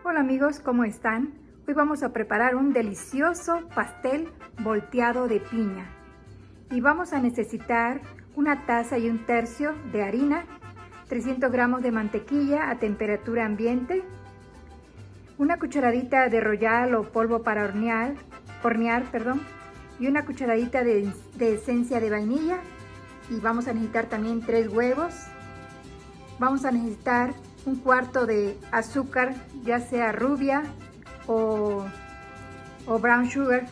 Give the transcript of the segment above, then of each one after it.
Hola amigos, ¿cómo están? Hoy vamos a preparar un delicioso pastel volteado de piña. Y vamos a necesitar una taza y 1/3 de harina, 300 gramos de mantequilla a temperatura ambiente, una cucharadita de royal o polvo para hornear, y una cucharadita de esencia de vainilla. Y vamos a necesitar también 3 huevos. Vamos a necesitar 1/4 de azúcar, ya sea rubia o brown sugar,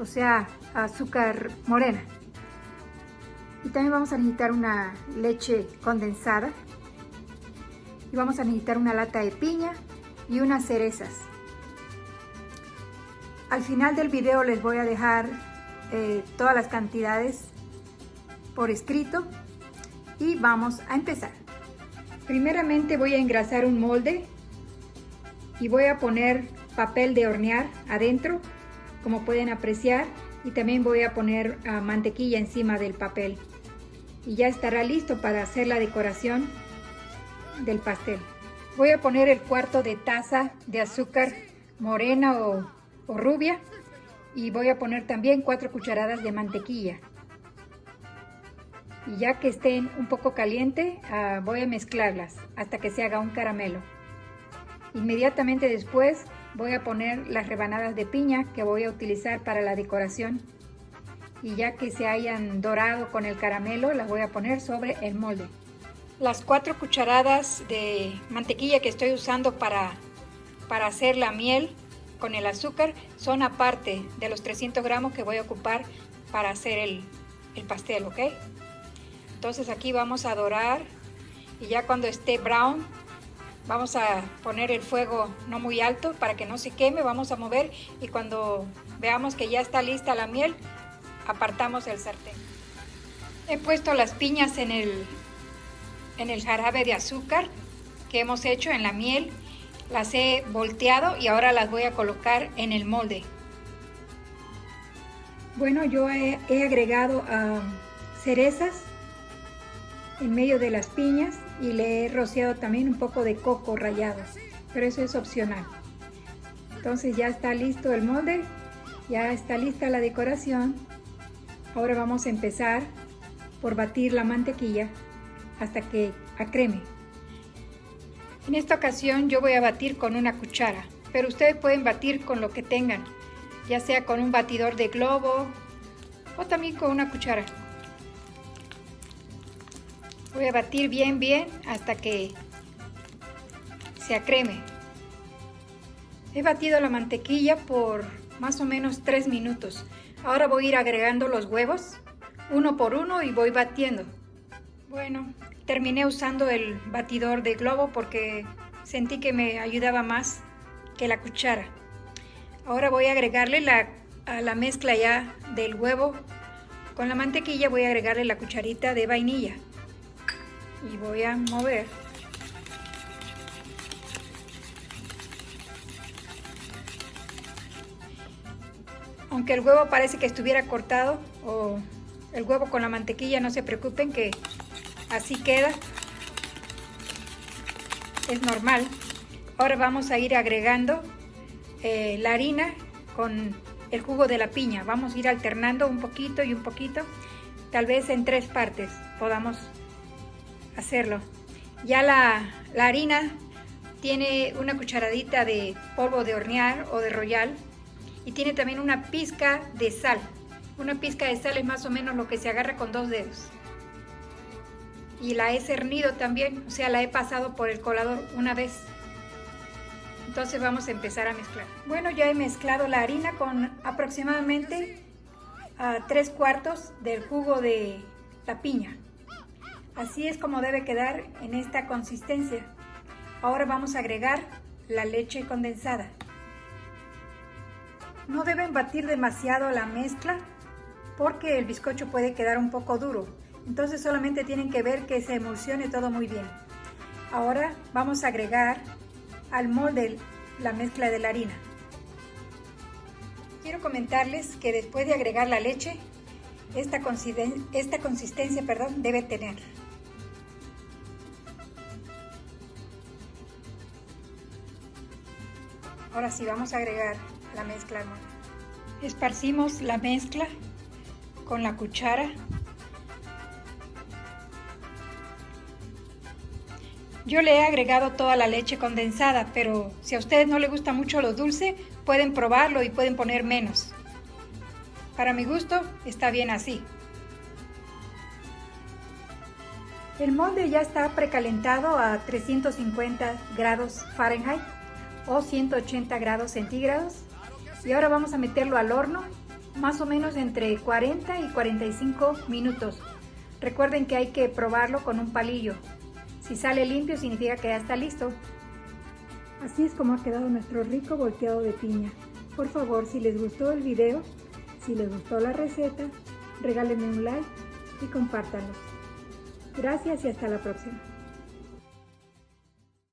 o sea, azúcar morena. Y también vamos a necesitar una leche condensada. Y vamos a necesitar una lata de piña y unas cerezas. Al final del video les voy a dejar todas las cantidades por escrito y vamos a empezar. Primeramente voy a engrasar un molde y voy a poner papel de hornear adentro, como pueden apreciar, y también voy a poner mantequilla encima del papel. Y ya estará listo para hacer la decoración del pastel. Voy a poner el 1/4 de taza de azúcar morena o rubia y voy a poner también 4 cucharadas de mantequilla. Y ya que estén un poco caliente, voy a mezclarlas hasta que se haga un caramelo. Inmediatamente después voy a poner las rebanadas de piña que voy a utilizar para la decoración. Y ya que se hayan dorado con el caramelo, las voy a poner sobre el molde. Las 4 cucharadas de mantequilla que estoy usando para hacer la miel con el azúcar son aparte de los 300 gramos que voy a ocupar para hacer el pastel, ¿ok? Entonces aquí vamos a dorar y ya cuando esté brown vamos a poner el fuego no muy alto para que no se queme, vamos a mover y cuando veamos que ya está lista la miel, apartamos el sartén. He puesto las piñas en el jarabe de azúcar que hemos hecho en la miel, las he volteado y ahora las voy a colocar en el molde. Bueno, yo he agregado cerezas en medio de las piñas y le he rociado también un poco de coco rallado, pero eso es opcional. Entonces ya está listo el molde, ya está lista la decoración. Ahora vamos a empezar por batir la mantequilla hasta que acreme. En esta ocasión yo voy a batir con una cuchara, pero ustedes pueden batir con lo que tengan, ya sea con un batidor de globo o también con una cuchara. Voy a batir bien hasta que se acreme. He batido la mantequilla por más o menos 3 minutos. Ahora voy a ir agregando los huevos, uno por uno, y voy batiendo. Bueno, terminé usando el batidor de globo porque sentí que me ayudaba más que la cuchara. Ahora voy a agregarle a la mezcla ya del huevo con la mantequilla, voy a agregarle la cucharita de vainilla. Y voy a mover. Aunque el huevo parece que estuviera cortado, o el huevo con la mantequilla, no se preocupen que así queda. Es normal. Ahora vamos a ir agregando la harina con el jugo de la piña. Vamos a ir alternando un poquito y un poquito. Tal vez en 3 partes podamos hacerlo. Ya la harina tiene una cucharadita de polvo de hornear o de royal y tiene también una pizca de sal. Una pizca de sal es más o menos lo que se agarra con 2 dedos. Y la he cernido también, o sea, la he pasado por el colador una vez. Entonces vamos a empezar a mezclar. Bueno, ya he mezclado la harina con aproximadamente 3/4 del jugo de la piña. Así es como debe quedar en esta consistencia. Ahora vamos a agregar la leche condensada. No deben batir demasiado la mezcla porque el bizcocho puede quedar un poco duro. Entonces solamente tienen que ver que se emulsione todo muy bien. Ahora vamos a agregar al molde la mezcla de la harina. Quiero comentarles que después de agregar la leche, esta consistencia debe tener. Ahora sí, vamos a agregar la mezcla, hermano. Esparcimos la mezcla con la cuchara. Yo le he agregado toda la leche condensada, pero si a ustedes no les gusta mucho lo dulce, pueden probarlo y pueden poner menos. Para mi gusto, está bien así. El molde ya está precalentado a 350 grados Fahrenheit o 180 grados centígrados. Y ahora vamos a meterlo al horno, más o menos entre 40 y 45 minutos. Recuerden que hay que probarlo con un palillo. Si sale limpio significa que ya está listo. Así es como ha quedado nuestro rico volteado de piña. Por favor, si les gustó el video, si les gustó la receta, regálenme un like y compártanlo. Gracias y hasta la próxima.